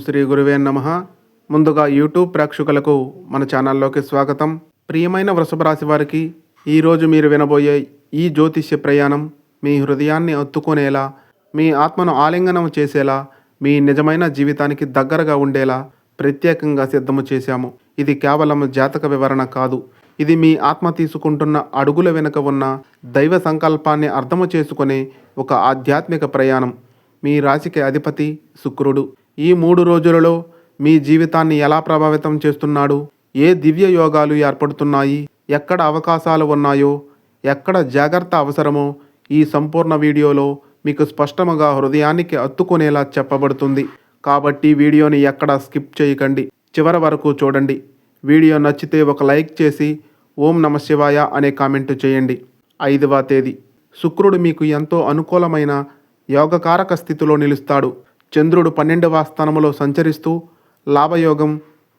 శ్రీ గురువే నమః. ముందుగా యూట్యూబ్ ప్రేక్షకులకు మన ఛానల్లోకి స్వాగతం. ప్రియమైన వృషభ రాశి వారికి ఈరోజు మీరు వినబోయే ఈ జ్యోతిష్య ప్రయాణం మీ హృదయాన్ని అత్తుకునేలా, మీ ఆత్మను ఆలింగనం చేసేలా, మీ నిజమైన జీవితానికి దగ్గరగా ఉండేలా ప్రత్యేకంగా సిద్ధము చేశాము. ఇది కేవలం జాతక వివరణ కాదు. ఇది మీ ఆత్మ తీసుకుంటున్న అడుగుల వెనుక ఉన్న దైవ సంకల్పాన్ని అర్థము చేసుకునే ఒక ఆధ్యాత్మిక ప్రయాణం. మీ రాశికి అధిపతి శుక్రుడు. ఈ 3 రోజులలో మీ జీవితాన్ని ఎలా ప్రభావితం చేస్తున్నాడు, ఏ దివ్య యోగాలు ఏర్పడుతున్నాయి, ఎక్కడ అవకాశాలు ఉన్నాయో, ఎక్కడ జాగ్రత్త అవసరమో ఈ సంపూర్ణ వీడియోలో మీకు స్పష్టముగా హృదయానికి అత్తుకునేలా చెప్పబడుతుంది. కాబట్టి వీడియోని ఎక్కడా స్కిప్ చేయకండి, చివరి వరకు చూడండి. వీడియో నచ్చితే ఒక లైక్ చేసి ఓం నమ శివాయ అనే కామెంటు చేయండి. 5వ తేదీ శుక్రుడు మీకు ఎంతో అనుకూలమైన యోగకారక స్థితిలో నిలుస్తాడు. చంద్రుడు 12వ స్థానంలో సంచరిస్తూ లాభయోగం,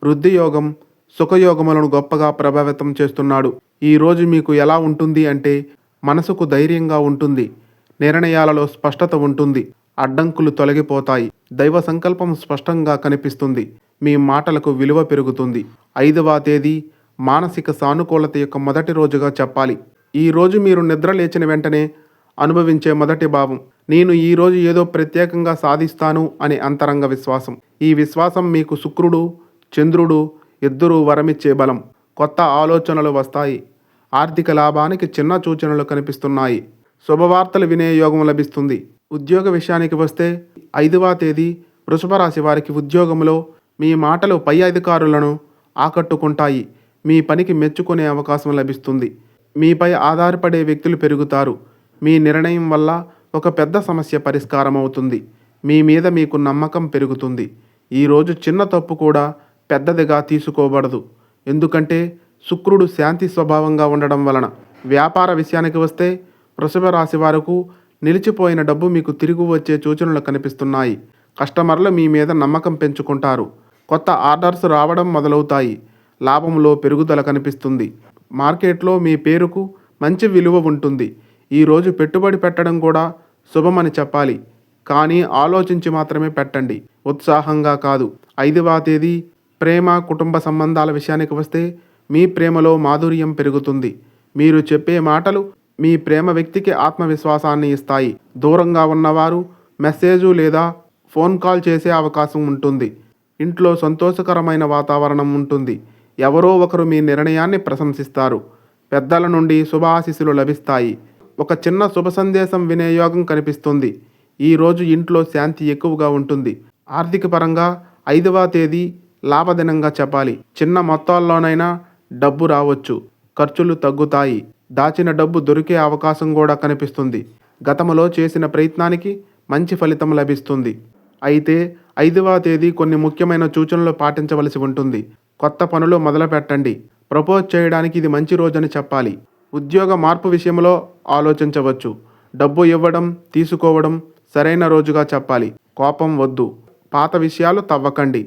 వృద్ధియోగం, సుఖయోగములను గొప్పగా ప్రభావితం చేస్తున్నాడు. ఈరోజు మీకు ఎలా ఉంటుంది అంటే మనసుకు ధైర్యంగా ఉంటుంది, నిర్ణయాలలో స్పష్టత ఉంటుంది, అడ్డంకులు తొలగిపోతాయి, దైవ సంకల్పం స్పష్టంగా కనిపిస్తుంది, మీ మాటలకు విలువ పెరుగుతుంది. 5వ తేదీ మానసిక సానుకూలత యొక్క మొదటి రోజుగా చెప్పాలి. ఈరోజు మీరు నిద్ర లేచిన వెంటనే అనుభవించే మొదటి భావం నేను ఈరోజు ఏదో ప్రత్యేకంగా సాధిస్తాను అనే అంతరంగ విశ్వాసం. ఈ విశ్వాసం మీకు శుక్రుడు, చంద్రుడు ఇద్దరూ వరమిచ్చే బలం. కొత్త ఆలోచనలు వస్తాయి. ఆర్థిక లాభానికి చిన్న సూచనలు కనిపిస్తున్నాయి. శుభవార్తలు వినే యోగం లభిస్తుంది. ఉద్యోగ విషయానికి వస్తే 5వ తేదీ వృషభ రాశి వారికి ఉద్యోగంలో మీ మాటలు పై అధికారులను ఆకట్టుకుంటాయి. మీ పనికి మెచ్చుకునే అవకాశం లభిస్తుంది. మీపై ఆధారపడే వ్యక్తులు పెరుగుతారు. మీ నిర్ణయం వల్ల ఒక పెద్ద సమస్య పరిష్కారం అవుతుంది. మీ మీద మీకు నమ్మకం పెరుగుతుంది. ఈరోజు చిన్న తప్పు కూడా పెద్దదిగా తీసుకోబడదు. ఎందుకంటే శుక్రుడు శాంతి స్వభావంగా ఉండడం వలన. వ్యాపార విషయానికి వస్తే వృషభ రాశి వారికి నిలిచిపోయిన డబ్బు మీకు తిరిగి వచ్చే సూచనలు కనిపిస్తున్నాయి. కస్టమర్లు మీ మీద నమ్మకం పెంచుకుంటారు. కొత్త ఆర్డర్స్ రావడం మొదలవుతాయి. లాభంలో పెరుగుదల కనిపిస్తుంది. మార్కెట్లో మీ పేరుకు మంచి విలువ ఉంటుంది. ఈరోజు పెట్టుబడి పెట్టడం కూడా శుభమని చెప్పాలి. కానీ ఆలోచించి మాత్రమే పెట్టండి, ఉత్సాహంగా కాదు. 5వ తేదీ ప్రేమ, కుటుంబ సంబంధాల విషయానికి వస్తే మీ ప్రేమలో మాధుర్యం పెరుగుతుంది. మీరు చెప్పే మాటలు మీ ప్రేమ వ్యక్తికి ఆత్మవిశ్వాసాన్ని ఇస్తాయి. దూరంగా ఉన్నవారు మెసేజు లేదా ఫోన్ కాల్ చేసే అవకాశం ఉంటుంది. ఇంట్లో సంతోషకరమైన వాతావరణం ఉంటుంది. ఎవరో ఒకరు మీ నిర్ణయాన్ని ప్రశంసిస్తారు. పెద్దల నుండి శుభాశీస్సులు లభిస్తాయి. ఒక చిన్న శుభ సందేశం వినే యోగం కనిపిస్తుంది. ఈరోజు ఇంట్లో శాంతి ఎక్కువగా ఉంటుంది. ఆర్థిక పరంగా 5వ తేదీ లాభదినంగా చెప్పాలి. చిన్న మొత్తాల్లోనైనా డబ్బు రావచ్చు. ఖర్చులు తగ్గుతాయి. దాచిన డబ్బు దొరికే అవకాశం కూడా కనిపిస్తుంది. గతంలో చేసిన ప్రయత్నానికి మంచి ఫలితం లభిస్తుంది. అయితే 5వ తేదీ కొన్ని ముఖ్యమైన సూచనలు పాటించవలసి ఉంటుంది. కొత్త పనులు మొదలు పెట్టండి. ప్రపోజ్ చేయడానికి ఇది మంచి రోజని చెప్పాలి. ఉద్యోగ మార్పు విషయంలో ఆలోచించవచ్చు. డబ్బు ఇవ్వడం, తీసుకోవడం సరైన రోజుగా చెప్పాలి. కోపం వద్దు. పాత విషయాలు తవ్వకండి.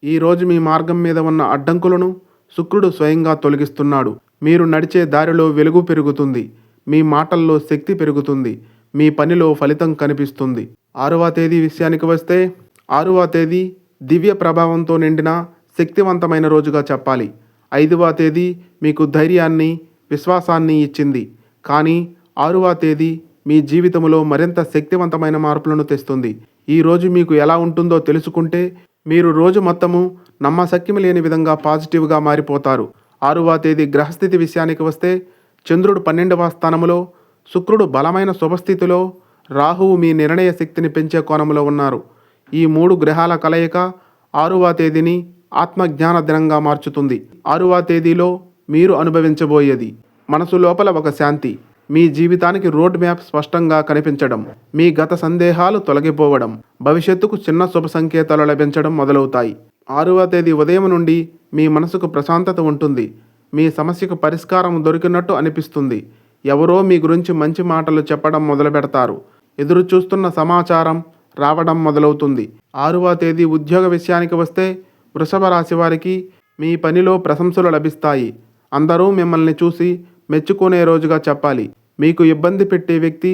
ఈరోజు మీ మార్గం మీద ఉన్న అడ్డంకులను శుక్రుడు స్వయంగా తొలగిస్తున్నాడు. మీరు నడిచే దారిలో వెలుగు పెరుగుతుంది. మీ మాటల్లో శక్తి పెరుగుతుంది. మీ పనిలో ఫలితం కనిపిస్తుంది. 6వ తేదీ విషయానికి వస్తే 6వ తేదీ దివ్య ప్రభావంతో నిండిన శక్తివంతమైన రోజుగా చెప్పాలి. 5వ తేదీ మీకు ధైర్యాన్ని, విశ్వాసాన్ని ఇచ్చింది. కానీ 6వ తేదీ మీ జీవితంలో మరింత శక్తివంతమైన మార్పులను తెస్తుంది. ఈరోజు మీకు ఎలా ఉంటుందో తెలుసుకుంటే మీరు రోజు మొత్తము నమ్మశక్యం లేని విధంగా పాజిటివ్గా మారిపోతారు. 6వ తేదీ గ్రహస్థితి విషయానికి వస్తే చంద్రుడు 12వ స్థానంలో, శుక్రుడు బలమైన శుభస్థితిలో, రాహువు మీ నిర్ణయ శక్తిని పెంచే కోణంలో ఉన్నారు. ఈ 3 గ్రహాల కలయిక 6వ తేదీని ఆత్మజ్ఞాన దినంగా మార్చుతుంది. 6వ తేదీలో మీరు అనుభవించబోయేది మనసు లోపల ఒక శాంతి, మీ జీవితానికి రోడ్ మ్యాప్ స్పష్టంగా కనిపించడం, మీ గత సందేహాలు తొలగిపోవడం, భవిష్యత్తుకు చిన్న శుభ సంకేతాలు లభించడం మొదలవుతాయి. 6వ తేదీ ఉదయం నుండి మీ మనసుకు ప్రశాంతత ఉంటుంది. మీ సమస్యకు పరిష్కారం దొరికినట్టు అనిపిస్తుంది. ఎవరో మీ గురించి మంచి మాటలు చెప్పడం మొదలు పెడతారు. ఎదురు చూస్తున్న సమాచారం రావడం మొదలవుతుంది. 6వ తేదీ ఉద్యోగ విషయానికి వస్తే వృషభ రాశి వారికి మీ పనిలో ప్రశంసలు లభిస్తాయి. అందరూ మిమ్మల్ని చూసి మెచ్చుకునే రోజుగా చెప్పాలి. మీకు ఇబ్బంది పెట్టే వ్యక్తి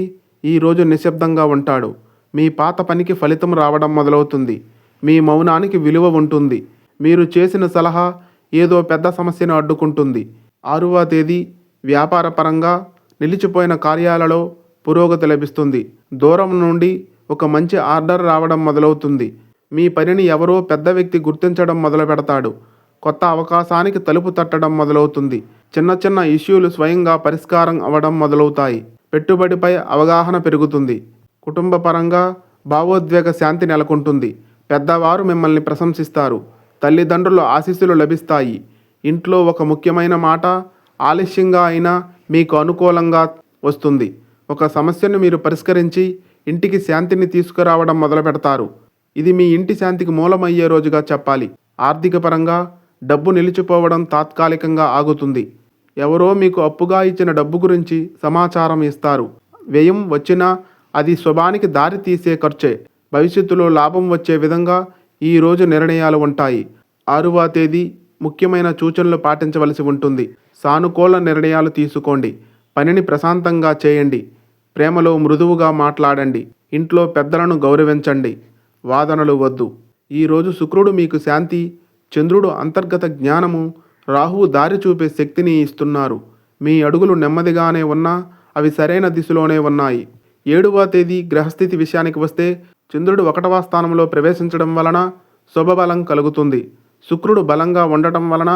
ఈరోజు నిశ్శబ్దంగా ఉంటాడు. మీ పాత పనికి ఫలితం రావడం మొదలవుతుంది. మీ మౌనానికి విలువ ఉంటుంది. మీరు చేసిన సలహా ఏదో పెద్ద సమస్యను అడ్డుకుంటుంది. 6వ తేదీ వ్యాపారపరంగా నిలిచిపోయిన కార్యాలలో పురోగతి లభిస్తుంది. దూరం నుండి ఒక మంచి ఆర్డర్ రావడం మొదలవుతుంది. మీ పనిని ఎవరో పెద్ద వ్యక్తి గుర్తించడం మొదలు పెడతాడు. కొత్త అవకాశానికి తలుపు తట్టడం మొదలవుతుంది. చిన్న చిన్న ఇష్యూలు స్వయంగా పరిష్కారం అవ్వడం మొదలవుతాయి. పెట్టుబడిపై అవగాహన పెరుగుతుంది. కుటుంబ పరంగా భావోద్వేగ శాంతి నెలకొంటుంది. పెద్దవారు మిమ్మల్ని ప్రశంసిస్తారు. తల్లిదండ్రుల ఆశీస్సులు లభిస్తాయి. ఇంట్లో ఒక ముఖ్యమైన మాట ఆలస్యంగా అయినా మీకు అనుకూలంగా వస్తుంది. ఒక సమస్యను మీరు పరిష్కరించి ఇంటికి శాంతిని తీసుకురావడం మొదలు పెడతారు. ఇది మీ ఇంటి శాంతికి మూలమయ్యే రోజుగా చెప్పాలి. ఆర్థిక పరంగా డబ్బు నిలిచిపోవడం తాత్కాలికంగా ఆగుతుంది. ఎవరో మీకు అప్పుగా ఇచ్చిన డబ్బు గురించి సమాచారం ఇస్తారు. వ్యయం వచ్చినా అది శుభానికి దారి తీసే ఖర్చే. భవిష్యత్తులో లాభం వచ్చే విధంగా ఈరోజు నిర్ణయాలు ఉంటాయి. 6వ తేదీ ముఖ్యమైన సూచనలు పాటించవలసి ఉంటుంది. సానుకూల నిర్ణయాలు తీసుకోండి. పనిని ప్రశాంతంగా చేయండి. ప్రేమలో మృదువుగా మాట్లాడండి. ఇంట్లో పెద్దలను గౌరవించండి. వాదనలు వద్దు. ఈరోజు శుక్రుడు మీకు శాంతి, చంద్రుడు అంతర్గత జ్ఞానము, రాహువు దారి చూపే శక్తిని ఇస్తున్నారు. మీ అడుగులు నెమ్మదిగానే ఉన్నా అవి సరైన దిశలోనే ఉన్నాయి. 7వ తేదీ గ్రహస్థితి విషయానికి వస్తే చంద్రుడు 1వ స్థానంలో ప్రవేశించడం వలన శుభబలం కలుగుతుంది. శుక్రుడు బలంగా ఉండటం వలన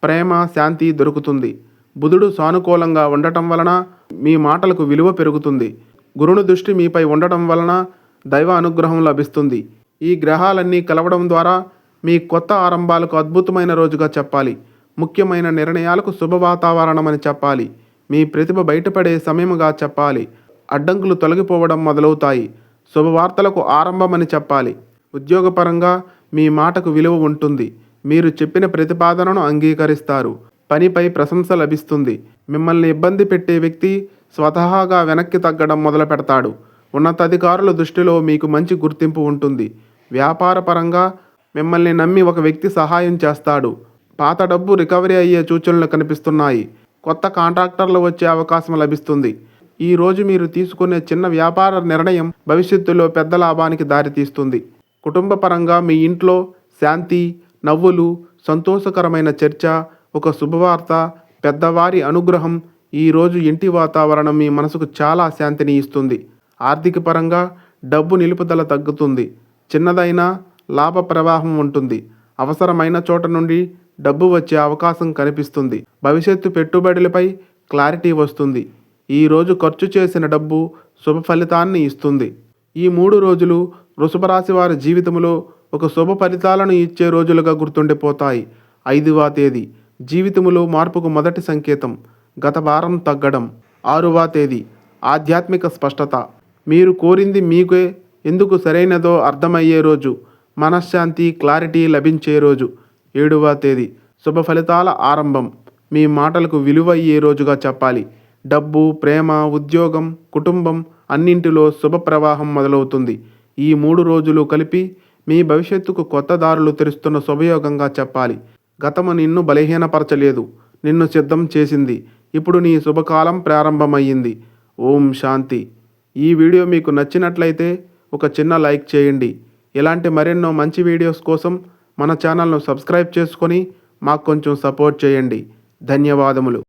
ప్రేమ, శాంతి దొరుకుతుంది. బుధుడు సానుకూలంగా ఉండటం వలన మీ మాటలకు విలువ పెరుగుతుంది. గురుని దృష్టి మీపై ఉండటం వలన దైవ అనుగ్రహం లభిస్తుంది. ఈ గ్రహాలన్నీ కలవడం ద్వారా మీ కొత్త ఆరంభాలకు అద్భుతమైన రోజుగా చెప్పాలి. ముఖ్యమైన నిర్ణయాలకు శుభ వాతావరణం అని చెప్పాలి. మీ ప్రతిభ బయటపడే సమయముగా చెప్పాలి. అడ్డంకులు తొలగిపోవడం మొదలవుతాయి. శుభవార్తలకు ఆరంభమని చెప్పాలి. ఉద్యోగపరంగా మీ మాటకు విలువ ఉంటుంది. మీరు చెప్పిన ప్రతిపాదనను అంగీకరిస్తారు. పనిపై ప్రశంస లభిస్తుంది. మిమ్మల్ని ఇబ్బంది పెట్టే వ్యక్తి స్వతహాగా వెనక్కి తగ్గడం మొదలు పెడతాడు. ఉన్నతాధికారుల దృష్టిలో మీకు మంచి గుర్తింపు ఉంటుంది. వ్యాపారపరంగా మిమ్మల్ని నమ్మి ఒక వ్యక్తి సహాయం చేస్తాడు. పాత డబ్బు రికవరీ అయ్యే సూచనలు కనిపిస్తున్నాయి. కొత్త కాంట్రాక్టర్లు వచ్చే అవకాశం లభిస్తుంది. ఈరోజు మీరు తీసుకునే చిన్న వ్యాపార నిర్ణయం భవిష్యత్తులో పెద్ద లాభానికి దారితీస్తుంది. కుటుంబ పరంగా మీ ఇంట్లో శాంతి, నవ్వులు, సంతోషకరమైన చర్చ, ఒక శుభవార్త, పెద్దవారి అనుగ్రహం. ఈరోజు ఇంటి వాతావరణం మీ మనసుకు చాలా శాంతిని ఇస్తుంది. ఆర్థిక పరంగా డబ్బు నిలుపుదల తగ్గుతుంది. చిన్నదైనా లాభ ప్రవాహం ఉంటుంది. అవసరమైన చోట నుండి డబ్బు వచ్చే అవకాశం కనిపిస్తుంది. భవిష్యత్తు పెట్టుబడులపై క్లారిటీ వస్తుంది. ఈరోజు ఖర్చు చేసిన డబ్బు శుభ ఫలితాన్ని ఇస్తుంది. ఈ 3 రోజులు వృషభ రాశి వారి జీవితంలో ఒక శుభ ఫలితాలను ఇచ్చే రోజులుగా గుర్తుండిపోతాయి. 5వ తేదీ జీవితంలో మార్పుకు మొదటి సంకేతం. గత భారం తగ్గడం. 6వ తేదీ ఆధ్యాత్మిక స్పష్టత. మీరు కోరింది మీకే ఎందుకు సరైనదో అర్థమయ్యే రోజు. మనశ్శాంతి, క్లారిటీ లభించే రోజు. 7వ తేదీ శుభ ఫలితాల ఆరంభం. మీ మాటలకు విలువ అయ్యే రోజుగా చెప్పాలి. డబ్బు, ప్రేమ, ఉద్యోగం, కుటుంబం అన్నింటిలో శుభ ప్రవాహం మొదలవుతుంది. ఈ 3 రోజులు కలిపి మీ భవిష్యత్తుకు కొత్త దారులు తెరుస్తున్న శుభయోగంగా చెప్పాలి. గతము నిన్ను బలహీనపరచలేదు, నిన్ను సిద్ధం చేసింది. ఇప్పుడు నీ శుభకాలం ప్రారంభమయ్యింది. ఓం శాంతి. ఈ వీడియో మీకు నచ్చినట్లయితే ఒక చిన్న లైక్ చేయండి. ఇలాంటి మరెన్నో మంచి వీడియోస్ కోసం మన ఛానల్ను సబ్స్క్రైబ్ చేసుకొని మాకు కొంచెం సపోర్ట్ చేయండి. ధన్యవాదములు.